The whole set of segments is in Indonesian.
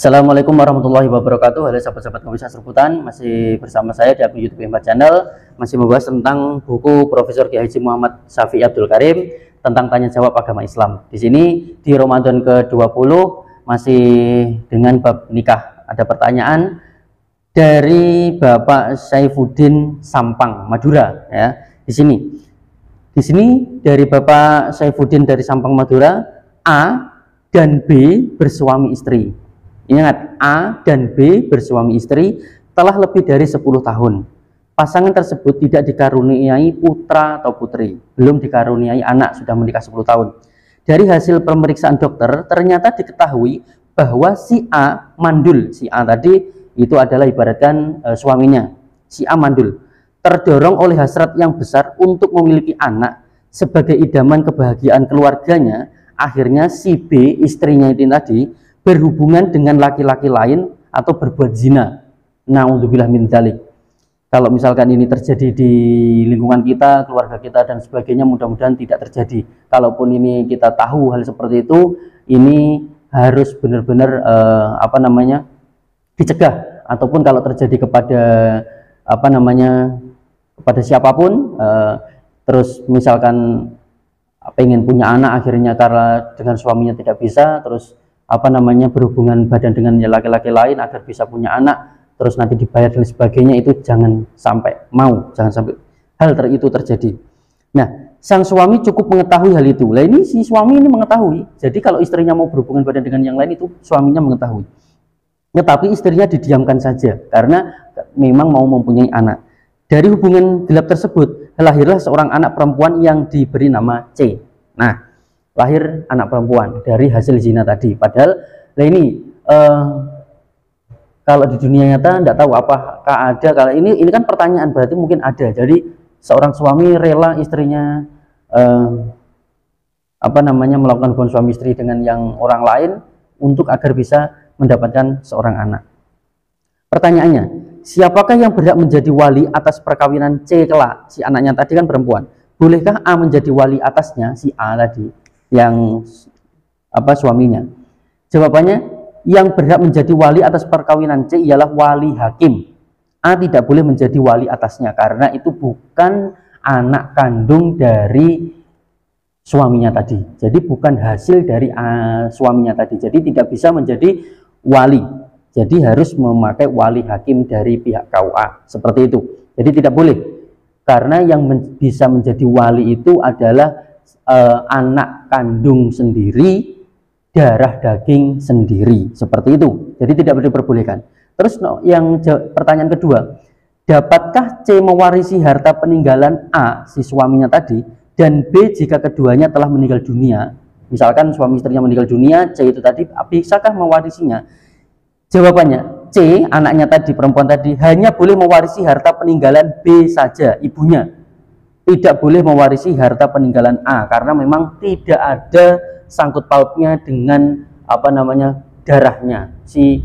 Assalamualaikum warahmatullahi wabarakatuh. Halo sahabat-sahabat Ngopi Sasruputan, masih bersama saya di akun YouTube Empat Channel, masih membahas tentang buku Profesor Kiai Haji Muhammad Syafi'i Abdul Karim tentang tanya jawab agama Islam. Di sini di Ramadan ke-20 masih dengan bab nikah. Ada pertanyaan dari Bapak Saifuddin Sampang, Madura ya. Di sini dari Bapak Saifuddin dari Sampang, Madura, A dan B bersuami istri. Ingat, A dan B bersuami istri telah lebih dari 10 tahun. Pasangan tersebut tidak dikaruniai putra atau putri, belum dikaruniai anak, sudah menikah 10 tahun. Dari hasil pemeriksaan dokter, ternyata diketahui bahwa si A mandul. Si A tadi itu adalah ibaratkan suaminya. Si A mandul, terdorong oleh hasrat yang besar untuk memiliki anak sebagai idaman kebahagiaan keluarganya. Akhirnya si B, istrinya itu tadi, berhubungan dengan laki-laki lain atau berbuat zina. Na'udzubillah min dzalik. Kalau misalkan ini terjadi di lingkungan kita, keluarga kita dan sebagainya, mudah-mudahan tidak terjadi. Kalaupun ini kita tahu hal seperti itu, ini harus benar-benar dicegah. Ataupun kalau terjadi kepada kepada siapapun, terus misalkan pengen punya anak, akhirnya karena dengan suaminya tidak bisa, terus berhubungan badan dengan laki-laki lain agar bisa punya anak, terus nanti dibayar dan sebagainya, itu jangan sampai hal itu terjadi. Nah, sang suami cukup mengetahui hal itu. Lah ini si suami ini mengetahui. Jadi kalau istrinya mau berhubungan badan dengan yang lain, itu suaminya mengetahui. Tetapi istrinya didiamkan saja karena memang mau mempunyai anak. Dari hubungan gelap tersebut lahirlah seorang anak perempuan yang diberi nama C. Nah, lahir anak perempuan dari hasil zina tadi. Padahal ini kalau di dunia nyata tidak tahu apakah ada. Kalau ini kan pertanyaan, berarti mungkin ada. Jadi seorang suami rela istrinya melakukan hubungan suami istri dengan yang orang lain untuk agar bisa mendapatkan seorang anak. Pertanyaannya, siapakah yang berhak menjadi wali atas perkawinan C kelak? Si anaknya tadi kan perempuan. Bolehkah A menjadi wali atasnya, si A tadi yang suaminya? Jawabannya, yang berhak menjadi wali atas perkawinan C ialah wali hakim. A tidak boleh menjadi wali atasnya karena itu bukan anak kandung dari suaminya tadi. Jadi bukan hasil dari suaminya tadi. Jadi tidak bisa menjadi wali. Jadi harus memakai wali hakim dari pihak KUA. Seperti itu. Jadi tidak boleh. Karena yang bisa menjadi wali itu adalah anak kandung sendiri, darah daging sendiri, seperti itu. Jadi tidak diperbolehkan. Terus pertanyaan kedua, dapatkah C mewarisi harta peninggalan A, si suaminya tadi, dan B jika keduanya telah meninggal dunia? Misalkan suami istrinya meninggal dunia, C itu tadi bisakah mewarisinya? Jawabannya, C, anaknya tadi, perempuan tadi, hanya boleh mewarisi harta peninggalan B saja, ibunya. Tidak boleh mewarisi harta peninggalan A karena memang tidak ada sangkut pautnya dengan darahnya si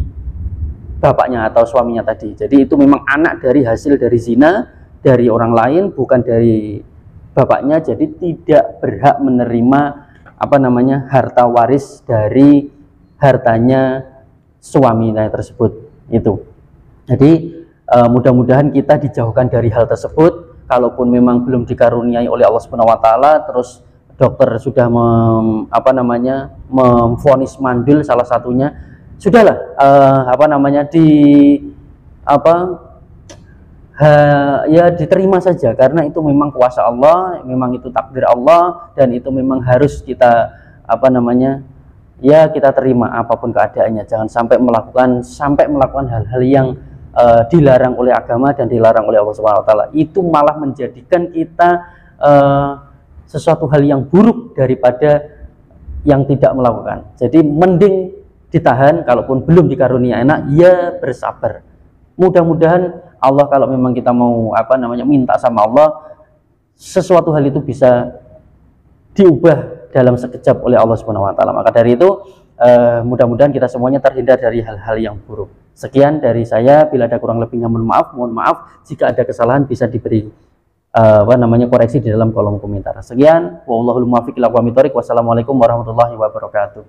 bapaknya atau suaminya tadi. Jadi itu memang anak dari hasil dari zina dari orang lain, bukan dari bapaknya. Jadi tidak berhak menerima harta waris dari hartanya suaminya tersebut itu. Jadi mudah-mudahan kita dijauhkan dari hal tersebut. Kalaupun memang belum dikaruniai oleh Allah Subhanahu wa taala, terus dokter sudah memvonis mandul salah satunya, sudahlah diterima saja karena itu memang kuasa Allah, memang itu takdir Allah, dan itu memang harus kita kita terima apapun keadaannya. Jangan sampai melakukan hal-hal yang dilarang oleh agama dan dilarang oleh Allah Subhanahu wa taala. Itu malah menjadikan kita sesuatu hal yang buruk daripada yang tidak melakukan. Jadi mending ditahan, kalaupun belum dikaruniai anak, ya bersabar. Mudah-mudahan Allah, kalau memang kita mau minta sama Allah, sesuatu hal itu bisa diubah dalam sekejap oleh Allah Subhanahu wa taala. Maka dari itu mudah-mudahan kita semuanya terhindar dari hal-hal yang buruk. Sekian dari saya, bila ada kurang lebihnya mohon maaf. Jika ada kesalahan bisa diberi koreksi di dalam kolom komentar. Sekian, wallahul muwaffiq ila aqwamit thoriq. Wassalamualaikum warahmatullahi wabarakatuh.